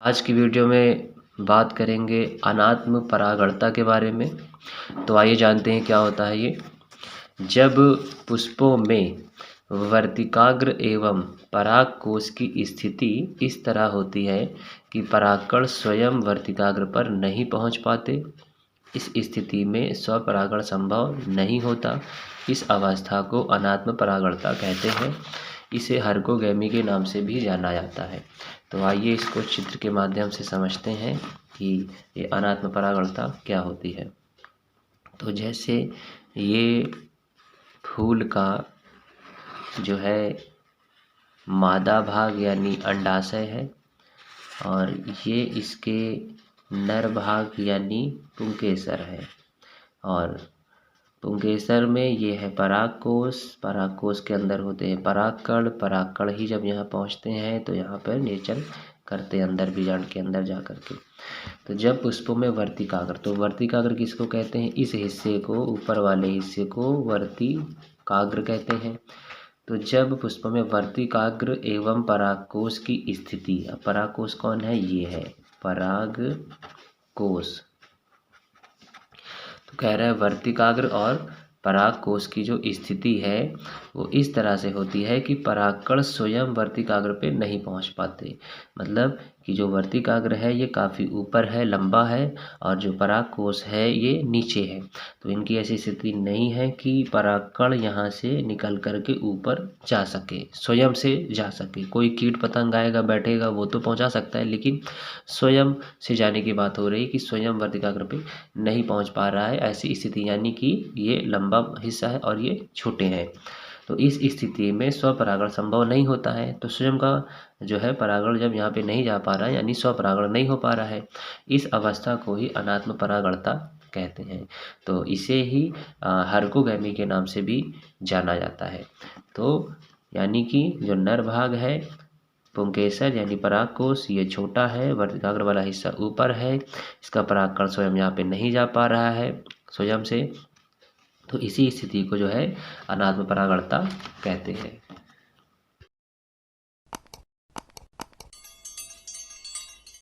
आज की वीडियो में बात करेंगे अनात्म परागणता के बारे में। तो आइए जानते हैं क्या होता है ये। जब पुष्पों में वर्तिकाग्र एवं परागकोश की स्थिति इस तरह होती है कि परागकण स्वयं वर्तिकाग्र पर नहीं पहुंच पाते, इस स्थिति में स्वपरागण संभव नहीं होता। इस अवस्था को अनात्म परागणता कहते हैं। इसे हर्कोगैमी के नाम से भी जाना जाता है। तो आइए इसको चित्र के माध्यम से समझते हैं कि ये अनात्म परागणता क्या होती है। तो जैसे ये फूल का जो है मादा भाग यानी अंडाशय है और ये इसके नर भाग यानी पुंकेसर है। और पुंकेसर में ये है परागकोश। परागकोश के अंदर होते हैं परागकण। परागकण ही जब यहाँ पहुँचते हैं तो यहाँ पर निषेचन करते हैं अंदर बीजांड के अंदर जा कर के। तो जब पुष्पों में वर्तिकाग्र, तो वर्तिकाग्र किसको कहते हैं? इस हिस्से को, ऊपर वाले हिस्से को वर्तिकाग्र कहते हैं। तो जब पुष्पों में वर्तिकाग्र एवं परागकोश की स्थिति, अब परागकोश कौन है? ये है परागकोश। तो कह रहा है वर्तिकाग्र और परागकोश की जो स्थिति है वो इस तरह से होती है कि परागकण स्वयं वर्तिकाग्र पे नहीं पहुंच पाते। मतलब कि जो वर्तिकाग्र है ये काफ़ी ऊपर है, लंबा है, और जो परागकोश है ये नीचे है। तो इनकी ऐसी स्थिति नहीं है कि परागकण यहाँ से निकल कर के ऊपर जा सके, स्वयं से जा सके। कोई कीट पतंग आएगा बैठेगा वो तो पहुँचा सकता है, लेकिन स्वयं से जाने की बात हो रही है कि स्वयं वर्तिकाग्र पे नहीं पहुंच पा रहा है, ऐसी स्थिति। यानी कि ये लंबा हिस्सा है और ये छोटे हैं। तो इस स्थिति में स्वपरागण संभव नहीं होता है। तो स्वयं का जो है परागण जब यहाँ पे नहीं जा पा रहा है यानी स्वपरागण नहीं हो पा रहा है, इस अवस्था को ही अनात्म परागणता कहते हैं। तो इसे ही हर्कोगैमी के नाम से भी जाना जाता है। तो यानी कि जो नर भाग है पुंकेसर यानी परागकोश, ये छोटा है, वर्तिकाग्र वाला हिस्सा ऊपर है, इसका परागकण स्वयं यहाँ पे नहीं जा पा रहा है स्वयं से। तो इसी स्थिति को जो है अनात्म परागणता कहते हैं।